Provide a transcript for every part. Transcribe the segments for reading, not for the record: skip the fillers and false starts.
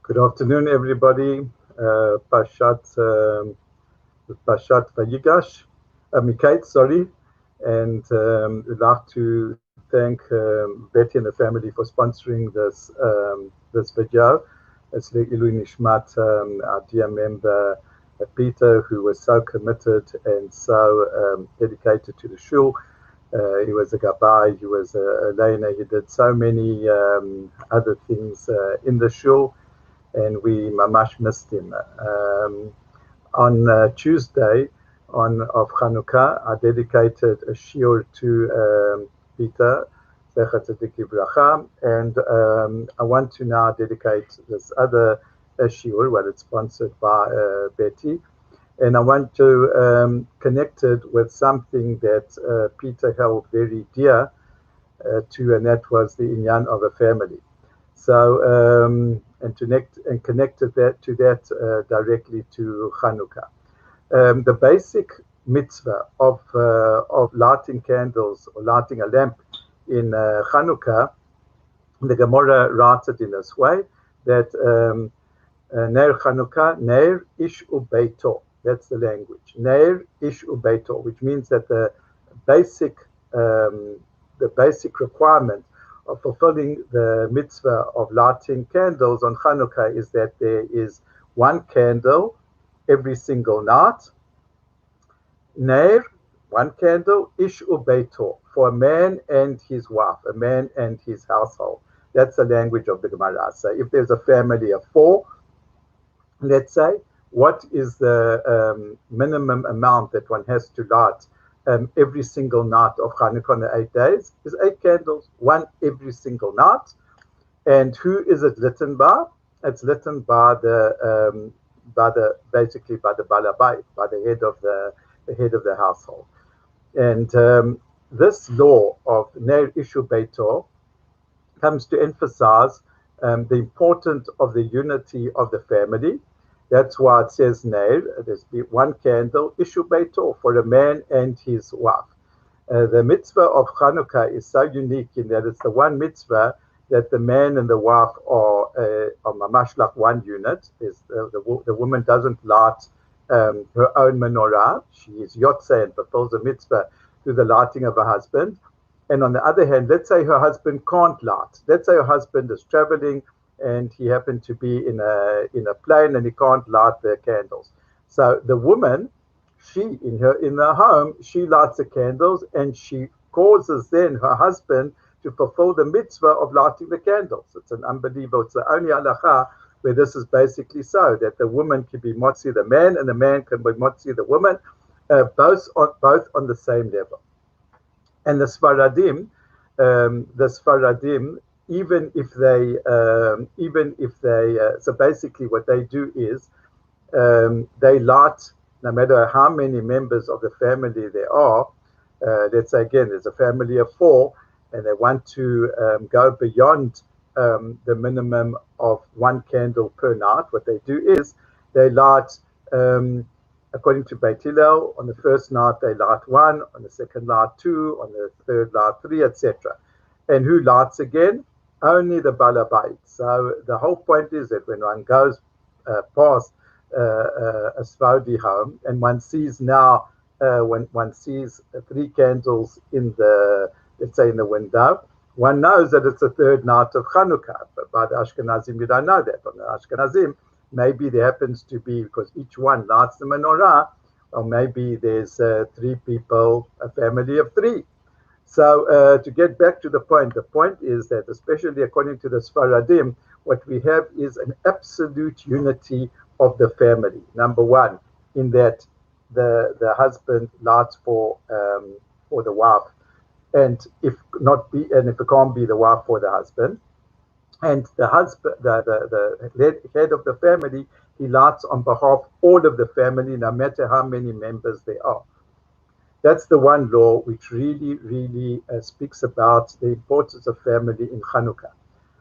Good afternoon, everybody. Parshat Vayigash, Miketz, sorry. And we'd like to thank Betty and the family for sponsoring this video. It's Le'ilu Nishmat, our dear member Peter, who was so committed and so dedicated to the shul. He was a gabbai, he was a laner, he did so many other things in the shul, and we mamash missed him. On Tuesday of Chanukah, I dedicated a shiur to Peter, Zecher Tzadik Livracha, and I want to now dedicate this other shiur, well, it's sponsored by Betty, and I want to connect it with something that Peter held very dear to, and that was the inyan of a family. So, and connected that to that directly to Chanuka. The basic mitzvah of lighting candles or lighting a lamp in Chanuka, the Gemara writes it in this way, that Ner Chanuka, Ner ish ubeito. That's the language. Ner ish ubeito, which means that the basic requirement of fulfilling the mitzvah of lighting candles on Hanukkah is that there is one candle every single night. Ner, one candle, ish ubeito, for a man and his wife, a man and his household. That's the language of the Gemara. So if there's a family of 4, let's say, what is the minimum amount that one has to light every single night of Hanukkah on the 8 days? Is 8 candles, one every single night. And who is it written by? It's written by the balabai, by the head of the household. And this law of Ner Ishu Beito comes to emphasize the importance of the unity of the family. That's why it says Ner, there's one candle, Ishu Beito, for a man and his wife. The mitzvah of Chanukah is so unique in that it's the one mitzvah that the man and the wife are mamash like one unit. The woman doesn't light her own menorah. She is yotze and fulfills the mitzvah through the lighting of her husband. And on the other hand, let's say her husband can't light. Let's say her husband is traveling and he happened to be in a plane and he can't light the candles. So the woman, she in her home, she lights the candles and she causes then her husband to fulfill the mitzvah of lighting the candles. It's an unbelievable, it's the only halacha where this is basically so, that the woman can be motzi the man and the man can be motzi the woman, both on the same level. And the Sfaradim, even if they, so basically what they do is they light, no matter how many members of the family there are. Let's say again, there's a family of 4, and they want to go beyond the minimum of 1 candle per night. What they do is they light, according to Beit Hillel, on the first night they light 1, on the second light 2, on the third light 3, etc. And who lights again? Only the balabait. So the whole point is that when one goes past a Sfadi home and one sees now, when one sees 3 candles in the, let's say in the window, one knows that it's the 3rd night of Chanukkah. But by the Ashkenazim, you don't know that. On the Ashkenazim, maybe there happens to be, because each one lights the menorah, or maybe there's 3 people, a family of 3. So to get back to the point is that, especially according to the Sfaradim, what we have is an absolute unity of the family. Number 1, in that the husband lights for the wife, and if it can't be the wife, for the husband, and the husband, the head of the family, he lights on behalf of all of the family, no matter how many members there are. That's the one law which really, really speaks about the importance of family in Hanukkah.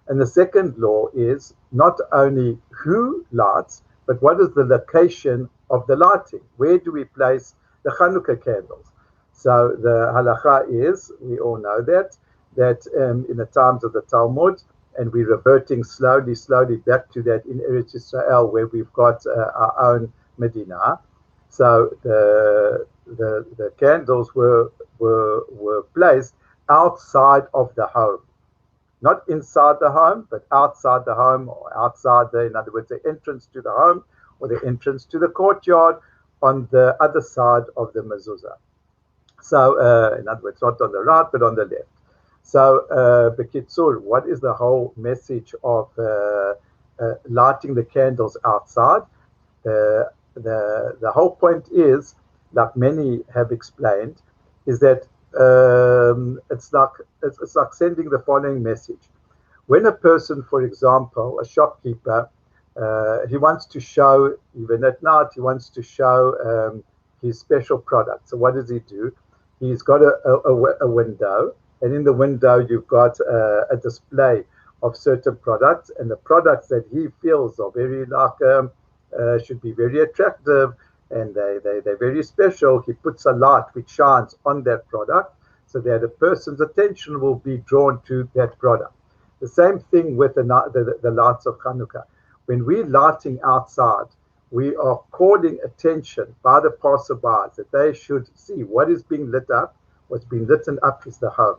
And the second law is not only who lights, but what is the location of the lighting? Where do we place the Hanukkah candles? So the halacha is, we all know that in the times of the Talmud, and we're reverting slowly back to that in Eretz Israel, where we've got our own Medina. So the candles were placed outside of the home, not inside the home, but outside the home, or outside in other words, the entrance to the home or the entrance to the courtyard on the other side of the mezuzah. So, in other words, not on the right, but on the left. So, Bekitzur, what is the whole message of lighting the candles outside? The whole point is, like many have explained, is that it's like sending the following message. When a person, for example, a shopkeeper, he wants to show, even at night, he wants to show his special product. So what does he do? He's got a window, and in the window you've got a display of certain products, and the products that he feels are very should be very attractive, and they're very special. He puts a light which shines on that product so that a person's attention will be drawn to that product. The same thing with the lights of Chanuka. When we're lighting outside, we are calling attention by the passerbys that they should see what is being lit up. What's being lit up is the home,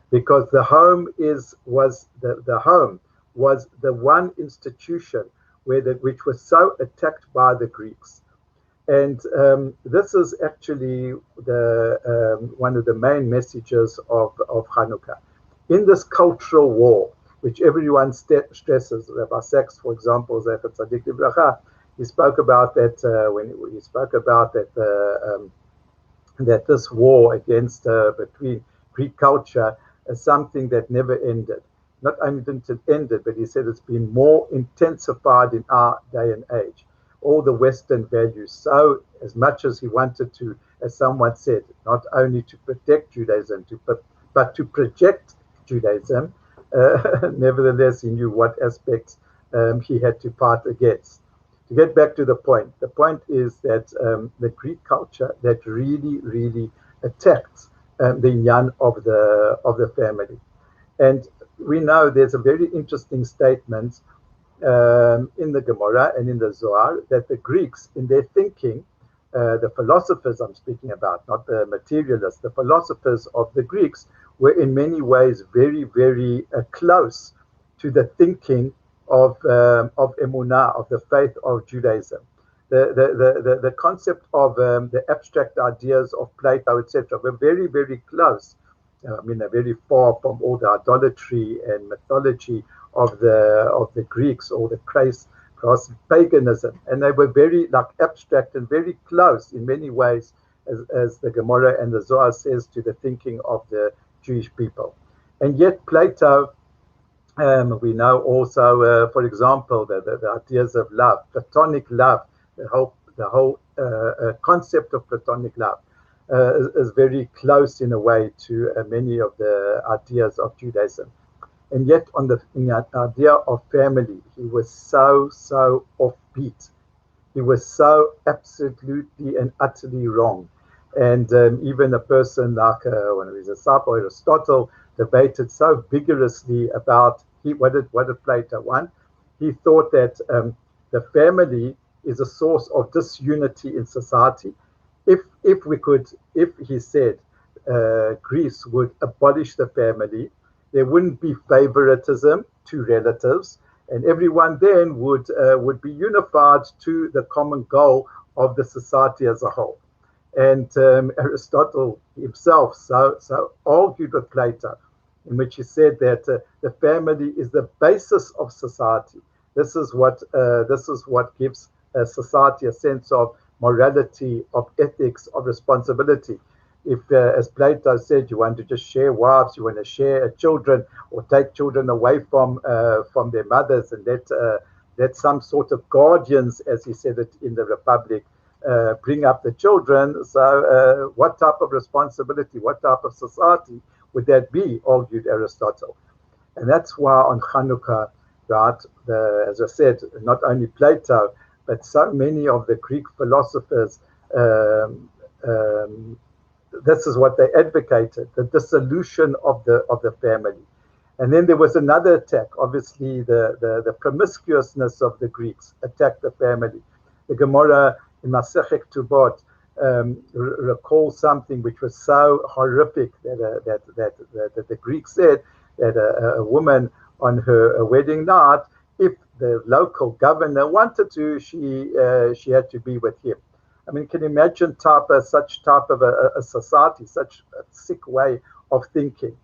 because the home was the one institution which was so attacked by the Greeks. And this is actually one of the main messages of Hanukkah. In this cultural war, which everyone stresses, Rabbi Sachs, for example, Zecher Tzadik Livracha, he spoke about that when he spoke about that this war against between Greek culture is something that never ended. Not only didn't it end, but he said it's been more intensified in our day and age. All the Western values. So as much as he wanted to, as someone said, not only to protect Judaism, but to project Judaism, nevertheless, he knew what aspects he had to fight against. To get back to the point is that the Greek culture that really attacked the inyan of the family. And we know there's a very interesting statement in the Gemara and in the Zohar that the Greeks, in their thinking, the philosophers I'm speaking about, not the materialists, the philosophers of the Greeks were in many ways very close to the thinking of Emunah, of the faith of Judaism. The concept of the abstract ideas of Plato, etc., were very close. I mean, they're very far from all the idolatry and mythology of the Greeks or the cross paganism, and they were very abstract and very close in many ways, as the Gemara and the Zohar says, to the thinking of the Jewish people. And yet Plato, we know also, for example, the ideas of love, platonic love, the whole concept of platonic love is very close in a way to many of the ideas of Judaism. And yet in the idea of family, he was so offbeat. He was so absolutely and utterly wrong. And even a person like one of his disciples, Aristotle, debated so vigorously about what did Plato want. He thought that the family is a source of disunity in society. If he said Greece would abolish the family, there wouldn't be favoritism to relatives, and everyone then would be unified to the common goal of the society as a whole. And Aristotle himself so argued with Plato, in which he said that the family is the basis of society. This is what gives a society a sense of morality, of ethics, of responsibility. If, as Plato said, you want to just share wives, you want to share children, or take children away from their mothers, and let some sort of guardians, as he said it in the Republic, bring up the children. So what type of responsibility, what type of society would that be, argued Aristotle. And that's why on Hanukkah, right, as I said, not only Plato, but so many of the Greek philosophers, this is what they advocated, the dissolution of the family. And then there was another attack. Obviously, the promiscuousness of the Greeks attacked the family. The Gemara in Masechet Tubot recalls something which was so horrific that the Greeks said that a woman on her wedding night, if the local governor wanted to, she had to be with him. I mean, can you imagine such type of a society, such a sick way of thinking?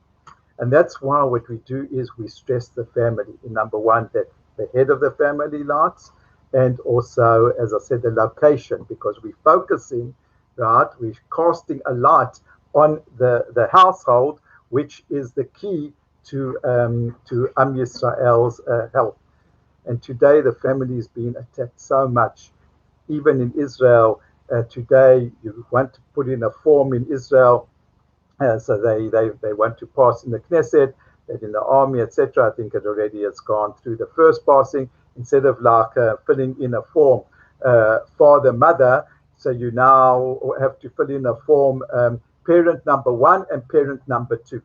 And that's why what we do is we stress the family. In number one, that the head of the family lights, and also, as I said, the location, because we're focusing, right? We're casting a light on the household, which is the key to Am Yisrael's health. And today the family is being attacked so much. Even in Israel, today you want to put in a form in Israel, so they want to pass in the Knesset, that in the army, etc. I think it already has gone through the first passing. Instead of filling in a form father, mother, so you now have to fill in a form parent number 1 and parent number 2.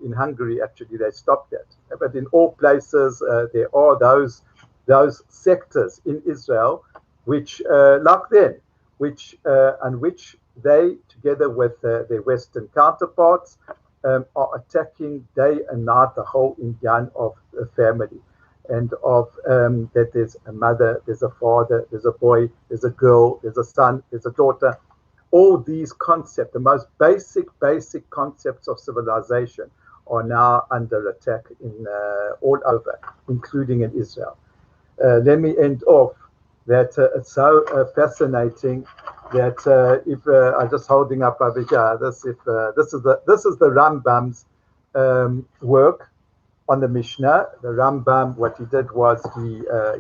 In Hungary, actually, they stopped that. But in all places, there are those sectors in Israel which, like then, which they, together with their Western counterparts, are attacking day and night the whole Indian of the family, and of that there's a mother, there's a father, there's a boy, there's a girl, there's a son, there's a daughter. All these concepts, the most basic concepts of civilization, are now under attack in all over, including in Israel. Let me end off that it's so fascinating that if I'm just holding up over here, this is the Rambam's work on the Mishnah. The Rambam, what he did was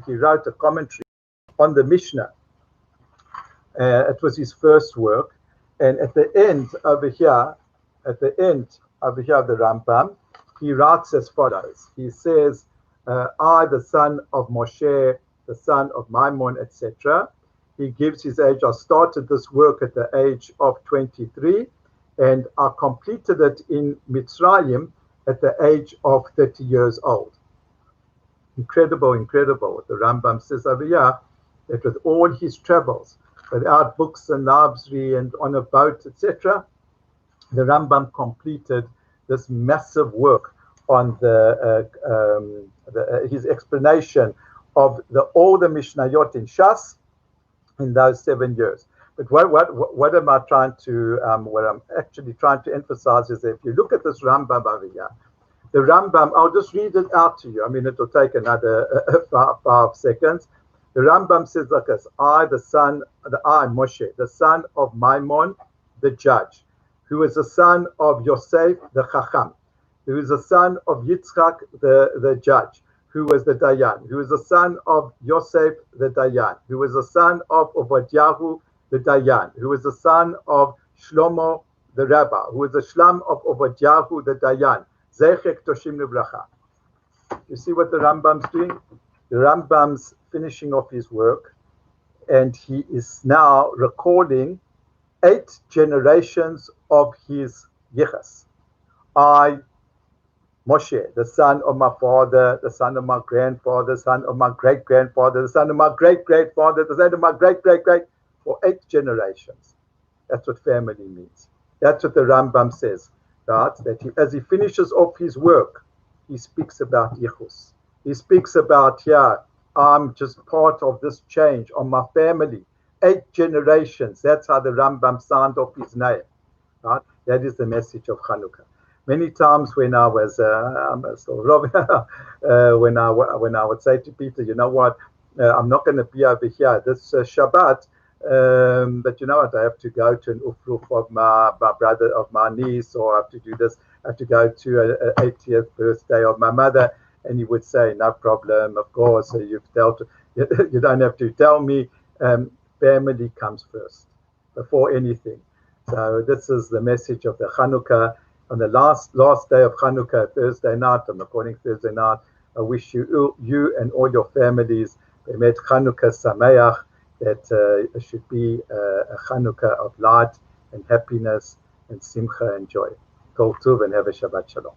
he wrote a commentary on the Mishnah. It was his first work, and at the end over here, of the Rambam, he writes as follows. He says, I, the son of Moshe, the son of Maimon, etc. He gives his age. I started this work at the age of 23, and I completed it in Mitzrayim at the age of 30 years old. Incredible what the Rambam says over here, that with all his travels, without books and library and on a boat, etc., the Rambam completed this massive work on his explanation of all the Mishnayot in Shas in those 7 years. But what am I trying to what I'm actually trying to emphasize is that if you look at this Rambam over here, the Rambam, I'll just read it out to you. I mean, it will take another 5 seconds. The Rambam says like this: I, Moshe, the son of Maimon, the judge, who is the son of Yosef, the Chacham, who is the son of Yitzchak, the judge, who was the Dayan, who is the son of Yosef, the Dayan, who was the son of Obadiah, the Dayan, who is the son of Shlomo, the rabbi, who is the Shlam of Obadiah, the Dayan. Zechek Toshim Livracha. You see what the Rambam's doing? The Rambam's finishing off his work, and he is now recording 8 generations of his yichas. I, Moshe, the son of my father, the son of my grandfather, the son of my great-grandfather, the son of my great-great-father, the son of my great-great-great, for 8 generations. That's what family means. That's what the Rambam says. Right? That as he finishes off his work, he speaks about yichus. He speaks about, I'm just part of this change on my family. 8 generations. That's how the Rambam signed off his name. Right? That is the message of Chanukah. Many times when I was when I would say to people, you know what, I'm not going to be over here this Shabbat, but you know what, I have to go to an ufruf of my brother, of my niece, or I have to do this. I have to go to an 80th birthday of my mother. And he would say, no problem, of course, you don't have to tell me. Family comes first, before anything. So this is the message of the Chanukah. On the last day of Chanukah, Thursday night, I'm recording Thursday night, I wish you and all your families, Bemet Chanukah Sameach, that it should be a Chanukah of light and happiness and simcha and joy. Kol Tov, and have a Shabbat Shalom.